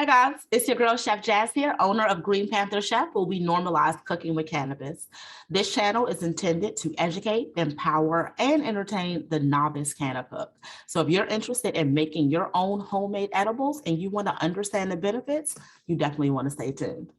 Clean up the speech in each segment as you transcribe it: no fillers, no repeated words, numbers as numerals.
Hi guys, it's your girl Chef Jazz here, owner of Green Panther Chef, where we normalize cooking with cannabis. This channel is intended to educate, empower, and entertain the novice canna cook. So if you're interested in making your own homemade edibles and you want to understand the benefits, you definitely want to stay tuned.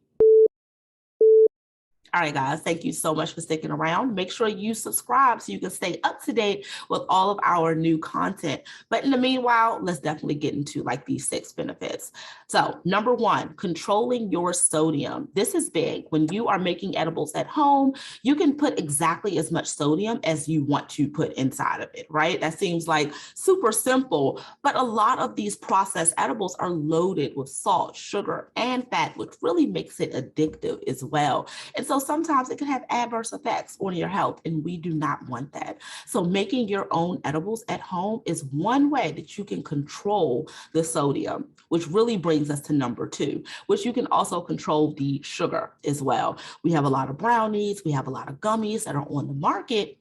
All right, guys, thank you so much for sticking around. Make sure you subscribe so you can stay up to date with all of our new content. But in the meanwhile, let's definitely get into like these 6 benefits. So number 1, controlling your sodium. This is big. When you are making edibles at home, you can put exactly as much sodium as you want to put inside of it, right? That seems like super simple, but a lot of these processed edibles are loaded with salt, sugar, and fat, which really makes it addictive as well. And so sometimes it can have adverse effects on your health, and we do not want that. So making your own edibles at home is one way that you can control the sodium, which really brings us to number 2, which you can also control the sugar as well. We have a lot of brownies, we have a lot of gummies that are on the market,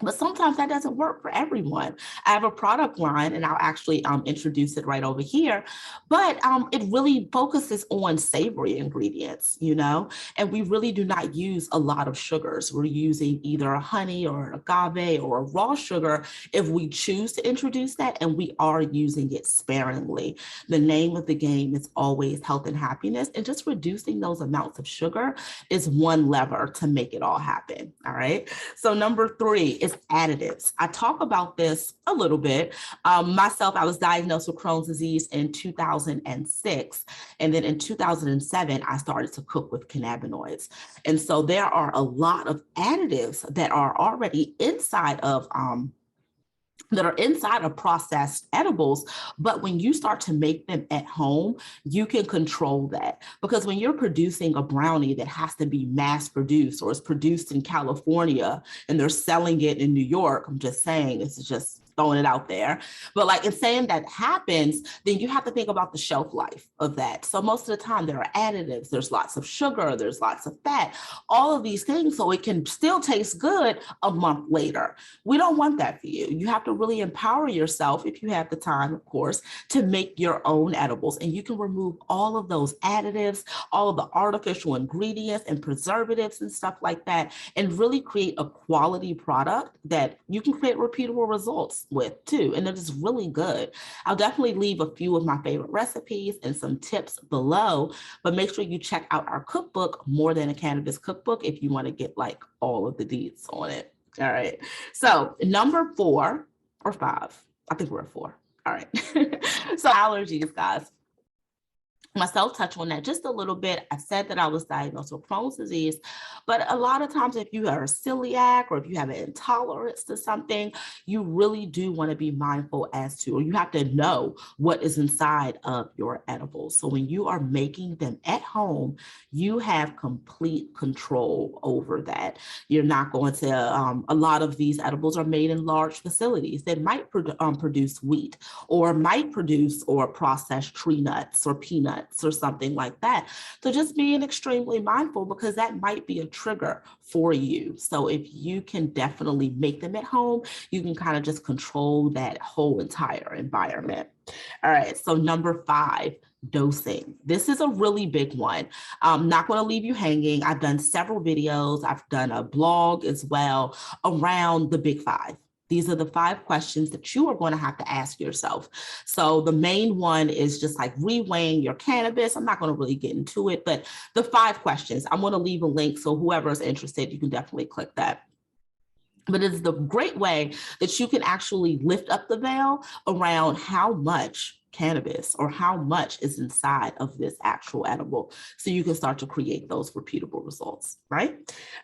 but sometimes that doesn't work for everyone. I have a product line, and I'll actually introduce it right over here, but it really focuses on savory ingredients, and we really do not use a lot of sugars. We're using either a honey or an agave or a raw sugar if we choose to introduce that, and we are using it sparingly. The name of the game is always health and happiness, and just reducing those amounts of sugar is one lever to make it all happen, all right? So number 3 is additives. I talk about this a little bit. Myself, I was diagnosed with Crohn's disease in 2006. And then in 2007, I started to cook with cannabinoids. And so there are a lot of additives that are already inside of processed edibles, but when you start to make them at home, you can control that. Because when you're producing a brownie that has to be mass produced or is produced in California and they're selling it in New York, I'm just saying, this is just throwing it out there. But like in saying that happens, then you have to think about the shelf life of that. So most of the time there are additives, there's lots of sugar, there's lots of fat, all of these things, so it can still taste good a month later. We don't want that for you. You have to really empower yourself, if you have the time, of course, to make your own edibles. And you can remove all of those additives, all of the artificial ingredients and preservatives and stuff like that, and really create a quality product that you can create repeatable results with too. And it is really good. I'll definitely leave a few of my favorite recipes and some tips below, but make sure you check out our cookbook, More Than a Cannabis Cookbook, if you want to get like all of the deets on it. All right. So number 4 or 5, I think we're at 4. All right. So allergies, guys. Myself touch on that just a little bit. I said that I was diagnosed with Crohn's disease, but a lot of times if you are celiac or if you have an intolerance to something, you really do want to be mindful as to, or you have to know what is inside of your edibles. So when you are making them at home, you have complete control over that. You're not going to, a lot of these edibles are made in large facilities that might produce wheat or might produce or process tree nuts or peanuts or something like that. So just being extremely mindful, because that might be a trigger for you. So if you can definitely make them at home, you can kind of just control that whole entire environment. All right, so number 5, dosing. This is a really big one. I'm not going to leave you hanging. I've done several videos. I've done a blog as well around the big 5. These are the 5 questions that you are going to have to ask yourself. So the main one is just like reweighing your cannabis. I'm not going to really get into it, but the 5 questions, I'm going to leave a link. So whoever is interested, you can definitely click that. But it's the great way that you can actually lift up the veil around how much cannabis or how much is inside of this actual edible, so you can start to create those repeatable results, right?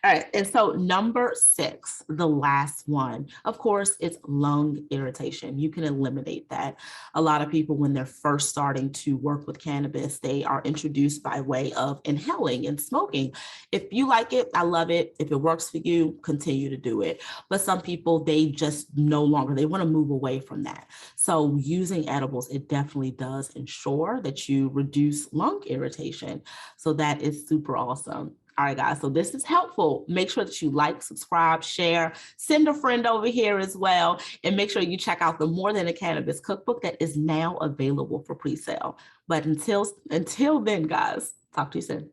All right, and so number 6, the last one, of course, it's lung irritation. You can eliminate that. A lot of people, when they're first starting to work with cannabis, they are introduced by way of inhaling and smoking. If you like it, I love it. If it works for you, continue to do it. But some people, they just no longer, they want to move away from that. So using edibles, it definitely does ensure that you reduce lung irritation. So that is super awesome. All right, guys, so this is helpful. Make sure that you like, subscribe, share, send a friend over here as well, and make sure you check out the More Than a Cannabis cookbook that is now available for pre-sale. But until then, guys, talk to you soon.